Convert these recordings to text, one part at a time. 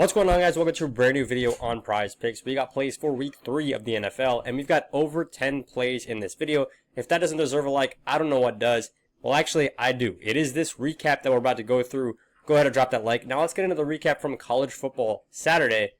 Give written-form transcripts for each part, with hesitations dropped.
What's going on, guys? Welcome to a brand new video on PrizePicks. We got plays for week 3 of the NFL, and we've got over 10 plays in this video. If that doesn't deserve a like, I don't know what does. Well, actually, I do. It is this recap that we're about to go through. Go ahead and drop that like. Now let's get into the recap from college football Saturday.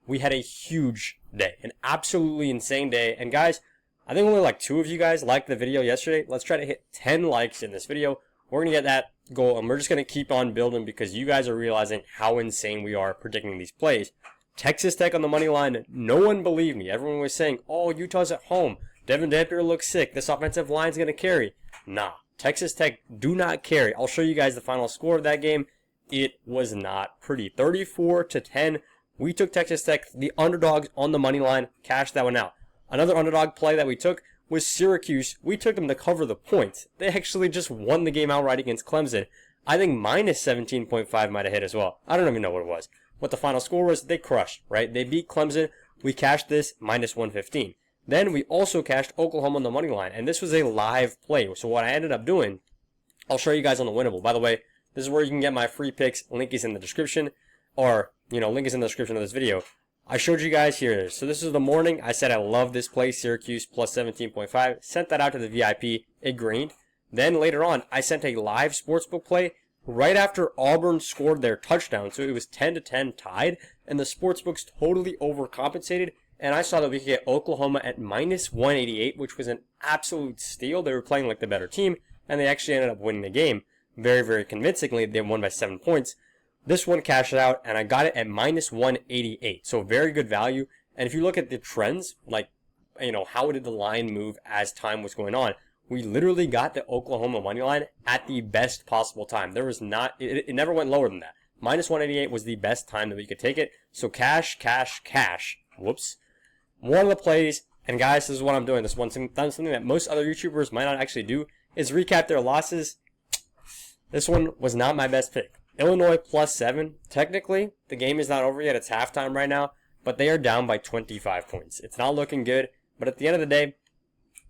We had a huge day, an absolutely insane day. And guys, I think only like 2 of you guys liked the video yesterday. Let's try to hit 10 likes in this video. We're going to get that goal, and we're just going to keep on building because you guys are realizing how insane we are predicting these plays. Texas Tech on the money line, no one believed me. Everyone was saying, oh, Utah's at home. Devin Dampier looks sick. This offensive line's going to carry. Nah, Texas Tech do not carry. I'll show you guys the final score of that game. It was not pretty. 34-10. We took Texas Tech, the underdogs on the money line, cashed that one out. Another underdog play that we took was Syracuse. We took them to cover the points. They actually just won the game outright against Clemson. I think minus 17.5 might have hit as well. I don't even know what it was. What the final score was, they crushed, right? They beat Clemson. We cashed this minus 115. Then we also cashed Oklahoma on the money line, and this was a live play. So what I ended up doing, I'll show you guys on the winnable. By the way, this is where you can get my free picks. Link is in the description, or, link is in the description of this video. I showed you guys, here it is. So this is the morning. I said I love this play, Syracuse plus 17.5. Sent that out to the VIP. It greened. Then later on, I sent a live sportsbook play right after Auburn scored their touchdown. So it was 10-10 tied, and the sportsbooks totally overcompensated. And I saw that we could get Oklahoma at minus 188, which was an absolute steal. They were playing like the better team, and they actually ended up winning the game very, very convincingly. They won by 7 points. This one cashed out, and I got it at minus 188. So very good value. And if you look at the trends, like, how did the line move as time was going on? We literally got the Oklahoma money line at the best possible time. There was not, it never went lower than that. Minus 188 was the best time that we could take it. So cash. Whoops. One of the plays, and guys, this is what I'm doing. This one's something that most other YouTubers might not actually do, is recap their losses. This one was not my best pick. Illinois plus 7. Technically, the game is not over yet. It's halftime right now, but they are down by 25 points. It's not looking good, but at the end of the day,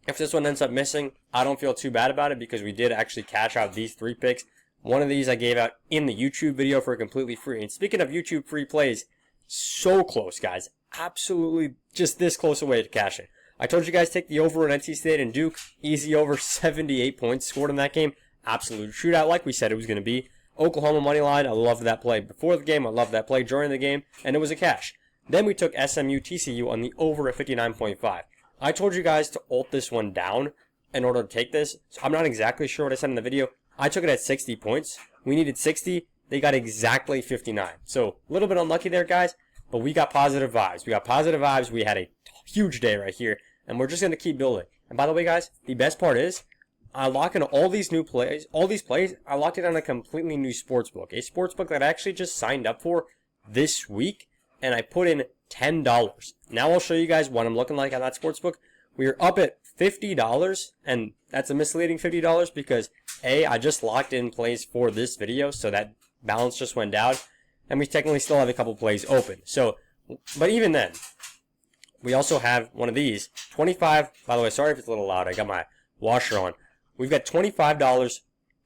if this one ends up missing, I don't feel too bad about it because we did actually cash out these 3 picks. One of these I gave out in the YouTube video for completely free. And speaking of YouTube free plays, so close, guys. Absolutely just this close away to cash it. I told you guys take the over in NC State and Duke. Easy over, 78 points scored in that game. Absolute shootout like we said it was going to be. Oklahoma money line, I loved that play before the game. I loved that play during the game, and it was a cash. Then we took SMU TCU on the over at 59.5. I told you guys to alt this one down in order to take this. So I'm not exactly sure what I said in the video. I took it at 60 points. We needed 60. They got exactly 59. So a little bit unlucky there, guys, but we got positive vibes. We had a huge day right here, and we're just going to keep building. And by the way, guys, the best part is, I lock in all these new plays, I locked it on a completely new sportsbook. A sportsbook that I actually just signed up for this week, and I put in $10. Now I'll show you guys what I'm looking like on that sportsbook. We are up at $50, and that's a misleading $50 because, A, I just locked in plays for this video, so that balance just went down, and we technically still have a couple plays open. So, but even then, we also have one of these, 25, by the way, sorry if it's a little loud, I got my washer on. We've got $25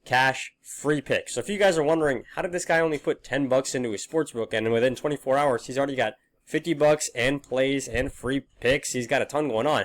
cash free pick. So if you guys are wondering, how did this guy only put $10 into his sportsbook, and within 24 hours, he's already got $50 and plays and free picks. He's got a ton going on.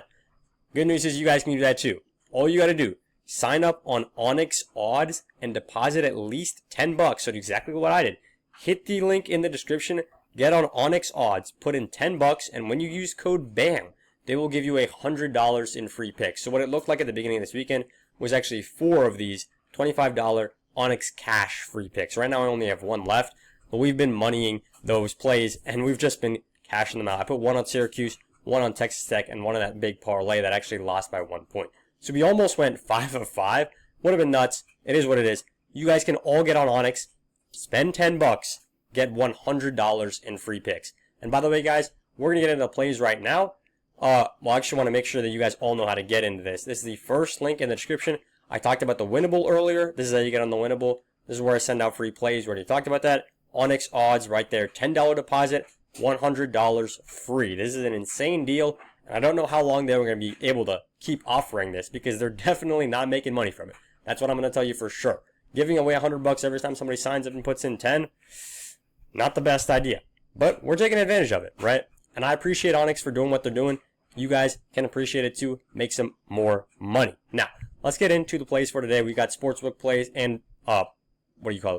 Good news is you guys can do that too. All you got to do, sign up on Onyx Odds and deposit at least $10. So do exactly what I did. Hit the link in the description, get on Onyx Odds, put in $10, and when you use code BAM, they will give you $100 in free picks. So what it looked like at the beginning of this weekend was actually 4 of these $25 Onyx cash free picks. Right now I only have 1 left, but we've been moneying those plays, and we've just been cashing them out. I put 1 on Syracuse, 1 on Texas Tech, and 1 on that big parlay that actually lost by 1 point. So we almost went 5 of 5. Would have been nuts. It is what it is. You guys can all get on Onyx, spend $10, get $100 in free picks. And by the way, guys, we're going to get into the plays right now. I actually want to make sure that you guys all know how to get into this. This is the first link in the description. I talked about the winnable earlier. This is how you get on the winnable. This is where I send out free plays. We already talked about that. Onyx Odds right there. $10 deposit, $100 free. This is an insane deal. And I don't know how long they're going to be able to keep offering this because they're definitely not making money from it. That's what I'm going to tell you for sure. Giving away $100 every time somebody signs up and puts in 10, not the best idea. but we're taking advantage of it, right? And I appreciate Onyx for doing what they're doing. You guys can appreciate it too. Make some more money. Now, let's get into the plays for today. We got sportsbook plays and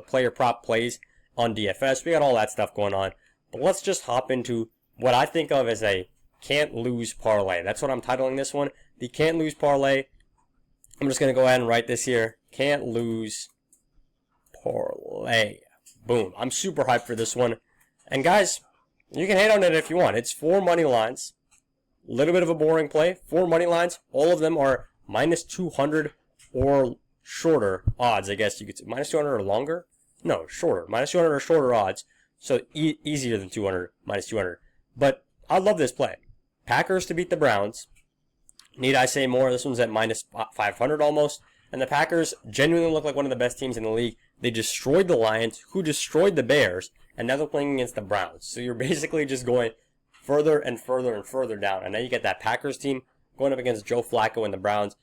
player prop plays on DFS. We got all that stuff going on. But let's just hop into what I think of as a can't lose parlay. That's what I'm titling this one. The can't lose parlay. I'm just going to go ahead and write this here. Can't lose parlay. Boom. I'm super hyped for this one. And guys, you can hate on it if you want. It's 4 money lines. A little bit of a boring play. 4 money lines. All of them are minus 200 or shorter odds, I guess you could say. Minus 200 or longer? No, shorter. Minus 200 or shorter odds. So easier than 200, minus 200. But I love this play. Packers to beat the Browns. Need I say more? This one's at minus 500 almost. And the Packers genuinely look like one of the best teams in the league. They destroyed the Lions, who destroyed the Bears, and now they're playing against the Browns. So you're basically just going further and further and further down. And now you get that Packers team going up against Joe Flacco and the Browns.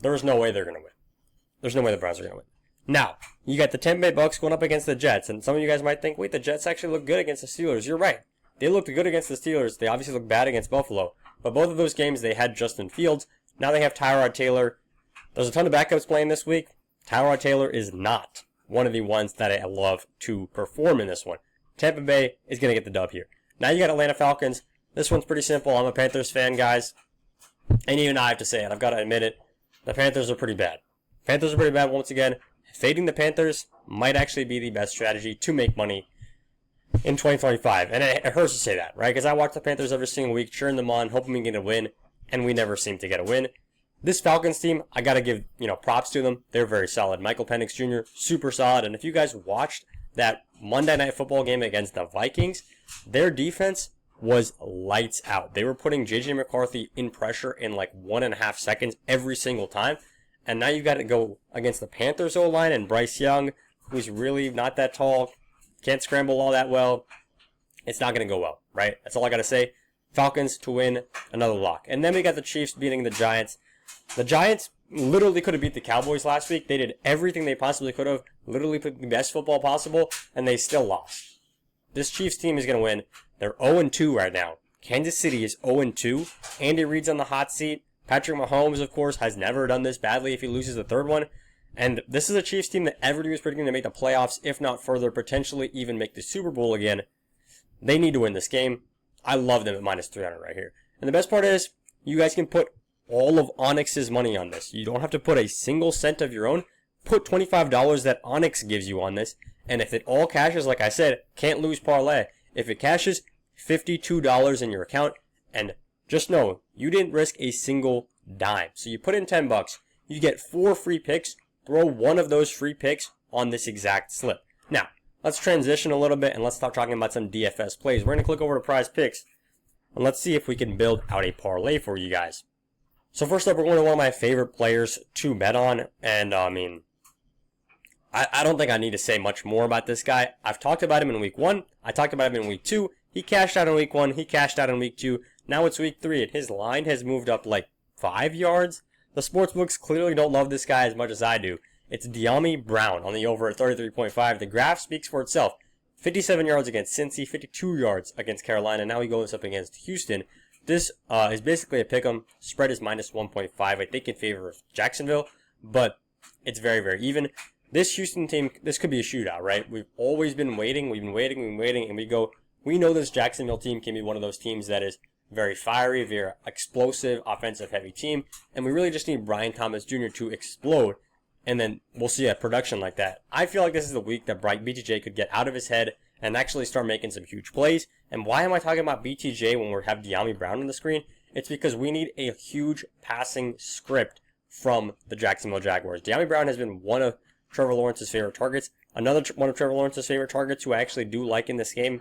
There's no way they're going to win. There's no way the Browns are going to win. Now, you got the Tampa Bay Bucks going up against the Jets. And some of you guys might think, wait, the Jets actually look good against the Steelers. You're right. They looked good against the Steelers. They obviously look bad against Buffalo. But both of those games, they had Justin Fields. Now they have Tyrod Taylor. There's a ton of backups playing this week. Tyrod Taylor is not one of the ones that I love to perform in this one. Tampa Bay is going to get the dub here. Now you got Atlanta Falcons. This one's pretty simple. I'm a Panthers fan, guys. And even I have to say it. I've got to admit it. The Panthers are pretty bad. Panthers are pretty bad once again. Fading the Panthers might actually be the best strategy to make money in 2025. And it hurts to say that, right? Because I watch the Panthers every single week, cheering them on, hoping we get a win, and we never seem to get a win. This Falcons team, I got to give, props to them. They're very solid. Michael Penix Jr., super solid. And if you guys watched that Monday Night Football game against the Vikings, their defense was lights out. They were putting J.J. McCarthy in pressure in like 1.5 seconds every single time. And now you've got to go against the Panthers O-line and Bryce Young, who's really not that tall, can't scramble all that well. It's not going to go well, right? That's all I got to say. Falcons to win, another lock. And then we got the Chiefs beating the Giants. The Giants literally could have beat the Cowboys last week. They did everything they possibly could have, literally played the best football possible, and they still lost. This Chiefs team is going to win. They're 0-2 right now. Kansas City is 0-2. Andy Reid's on the hot seat. Patrick Mahomes, of course, has never done this badly if he loses the third one. And this is a Chiefs team that everybody was predicting to make the playoffs, if not further, potentially even make the Super Bowl again. They need to win this game. I love them at minus 300 right here. And the best part is, you guys can put all of Onyx's money on this. You don't have to put a single cent of your own. Put $25 that Onyx gives you on this. And if it all cashes, like I said, can't lose parlay. If it cashes, $52 in your account. And just know, you didn't risk a single dime. So you put in $10, you get 4 free picks. Throw one of those free picks on this exact slip. Now, let's transition a little bit and let's start talking about some DFS plays. We're going to click over to PrizePicks and let's see if we can build out a parlay for you guys. So first up, we're going to one of my favorite players to bet on. And I don't think I need to say much more about this guy. I've talked about him in week 1. I talked about him in week 2. He cashed out in week 1. He cashed out in week 2. Now it's week 3 and his line has moved up like 5 yards. The sportsbooks clearly don't love this guy as much as I do. It's De'Ami Brown on the over at 33.5. The graph speaks for itself. 57 yards against Cincy, 52 yards against Carolina. Now he goes up against Houston. This is basically a pick'em. Spread is minus 1.5. I think in favor of Jacksonville, but it's very, very even. This Houston team, this could be a shootout, right? We've always been waiting. We've been waiting, and we know this Jacksonville team can be one of those teams that is very fiery, very explosive, offensive-heavy team. And we really just need Brian Thomas Jr. to explode. And then we'll see a production like that. I feel like this is the week that BTJ could get out of his head and actually start making some huge plays. And why am I talking about BTJ when we have De'Ami Brown on the screen? It's because we need a huge passing script from the Jacksonville Jaguars. De'Ami Brown has been one of Trevor Lawrence's favorite targets. Another one of Trevor Lawrence's favorite targets who I actually do like in this game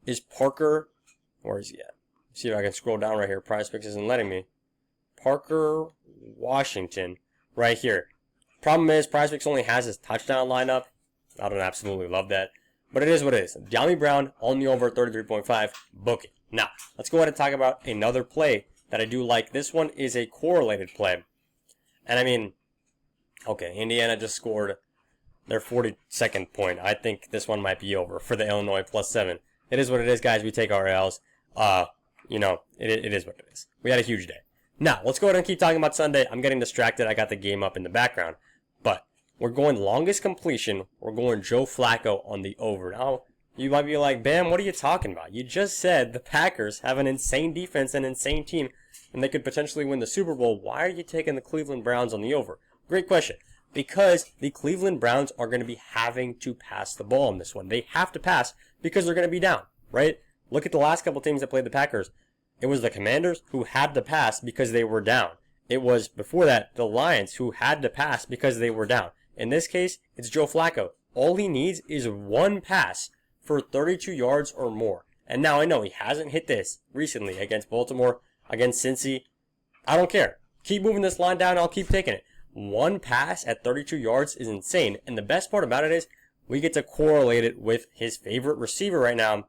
is Parker. Where is he at? See if I can scroll down right here. PrizePicks isn't letting me. Parker Washington. Right here. Problem is, PrizePicks only has his touchdown lineup. I don't absolutely love that. But it is what it is. De'Ami Brown on the over 33.5. Book it. Now, let's go ahead and talk about another play that I do like. This one is a correlated play. And okay, Indiana just scored their 42nd point. I think this one might be over for the Illinois +7. It is what it is, guys. We take our L's. You know, it is what it is. We had a huge day. Now, let's go ahead and keep talking about Sunday. I'm getting distracted. I got the game up in the background. But we're going longest completion. We're going Joe Flacco on the over. Now, you might be like, Bam, what are you talking about? You just said the Packers have an insane defense, an insane team, and they could potentially win the Super Bowl. Why are you taking the Cleveland Browns on the over? Great question. Because the Cleveland Browns are going to be having to pass the ball in this one. They have to pass because they're going to be down, right? Look at the last couple teams that played the Packers. It was the Commanders who had to pass because they were down. It was, before that, the Lions who had to pass because they were down. In this case, it's Joe Flacco. All he needs is one pass for 32 yards or more. And now I know he hasn't hit this recently against Baltimore, against Cincy. I don't care. Keep moving this line down, I'll keep taking it. One pass at 32 yards is insane. And the best part about it is we get to correlate it with his favorite receiver right now.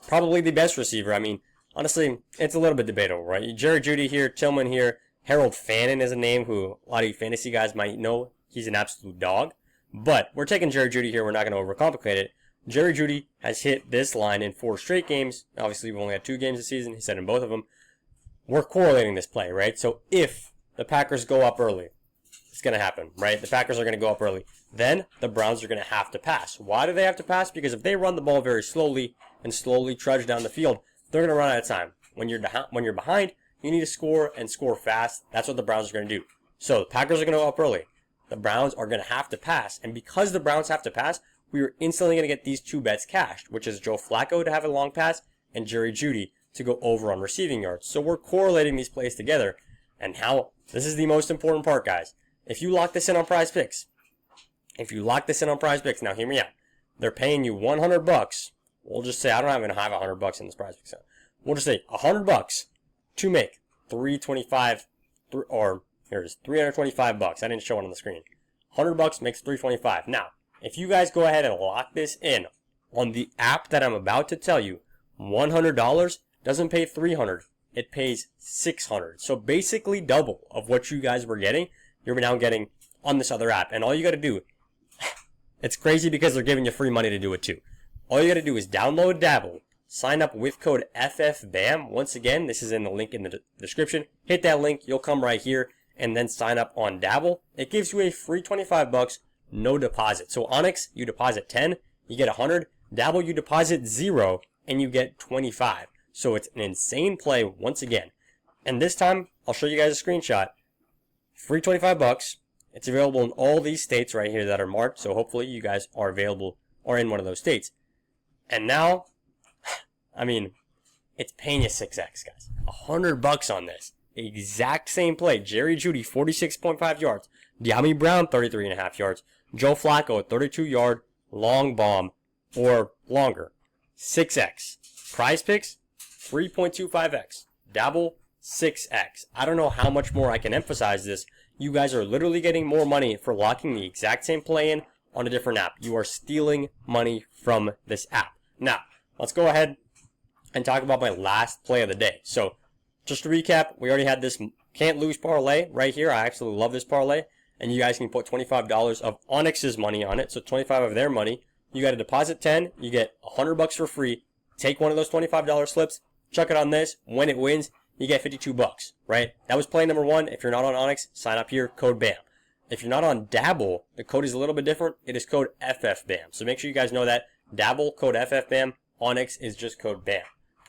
Probably the best receiver. I mean, honestly, it's a little bit debatable, right? Jerry Jeudy here, Tillman here. Harold Fannin is a name who a lot of you fantasy guys might know. He's an absolute dog. But we're taking Jerry Jeudy here. We're not going to overcomplicate it. Jerry Jeudy has hit this line in 4 straight games. Obviously, we've only had 2 games this season. He said in both of them. We're correlating this play, right? So if the Packers go up early, it's going to happen, right? The Packers are going to go up early. Then the Browns are going to have to pass. Why do they have to pass? Because if they run the ball very slowly and slowly trudge down the field, they're going to run out of time. When you're behind, you need to score and score fast. That's what the Browns are going to do. So the Packers are going to go up early. The Browns are going to have to pass. And because the Browns have to pass, we are instantly going to get these 2 bets cashed, which is Joe Flacco to have a long pass and Jerry Jeudy to go over on receiving yards. So we're correlating these plays together. And how this is the most important part, guys. If you lock this in on PrizePicks, now hear me out. They're paying you $100. We'll just say I don't even have $100 in this PrizePicks. We'll just say $100 to make $325, or here it is, $325. I didn't show it on the screen. $100 makes $325. Now, if you guys go ahead and lock this in on the app that I'm about to tell you, $100 doesn't pay $300. It pays $600. So basically double of what you guys were getting, you're now getting on this other app. And all you got to do, it's crazy because they're giving you free money to do it too. All you got to do is download Dabble, sign up with code FFBAM. Once again, this is in the link in the description. Hit that link, you'll come right here, and then sign up on Dabble. It gives you a free $25, no deposit. So Onyx, you deposit 10, you get 100. Dabble, you deposit 0, and you get 25. So it's an insane play once again. And this time, I'll show you guys a screenshot. Free $25. It's available in all these states right here that are marked. So hopefully you guys are available or in one of those states. And now, I mean, it's paying you 6x, guys. $100 on this. Exact same play. Jerry Jeudy, 46.5 yards. De'Ami Brown, 33.5 yards. Joe Flacco, a 32-yard long bomb or longer. 6x. PrizePicks, 3.25x. Dabble, 6x. I don't know how much more I can emphasize this. You guys are literally getting more money for locking the exact same play in on a different app. You are stealing money from this app. Now, let's go ahead and talk about my last play of the day. So, just to recap, we already had this can't lose parlay right here. I absolutely love this parlay. And you guys can put $25 of Onyx's money on it. So 25 of their money. You got to deposit 10. You get $100 for free. Take one of those $25 slips. Chuck it on this. When it wins, you get $52, right? That was play number 1. If you're not on Onyx, sign up here. Code BAM. If you're not on Dabble, the code is a little bit different. It is code FFBAM. So make sure you guys know that. Dabble, code FFBAM. Onyx is just code BAM.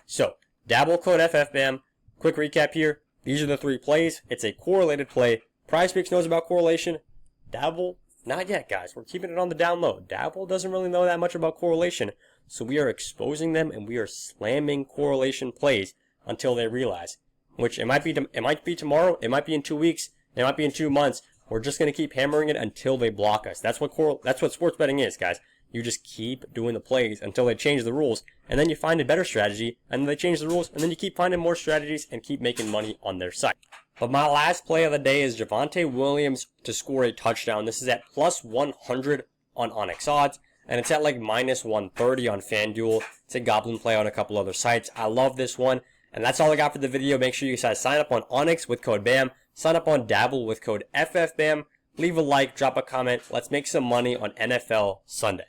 So, Dabble, code FFBAM. Quick recap here. These are the 3 plays. It's a correlated play. PrizePicks knows about correlation. Dabble, not yet, guys. We're keeping it on the down low. Dabble doesn't really know that much about correlation. So we are exposing them and we are slamming correlation plays until they realize. Which it might be tomorrow. It might be in 2 weeks. It might be in 2 months. We're just going to keep hammering it until they block us. That's what sports betting is, guys. You just keep doing the plays until they change the rules, and then you find a better strategy, and then they change the rules, and then you keep finding more strategies and keep making money on their site. But my last play of the day is Javonte Williams to score a touchdown. This is at plus 100 on Onyx odds, and it's at like minus 130 on FanDuel. It's a goblin play on a couple other sites. I love this one, and that's all I got for the video. Make sure you guys sign up on Onyx with code BAM. Sign up on Dabble with code FFBAM. Leave a like, drop a comment. Let's make some money on NFL Sunday.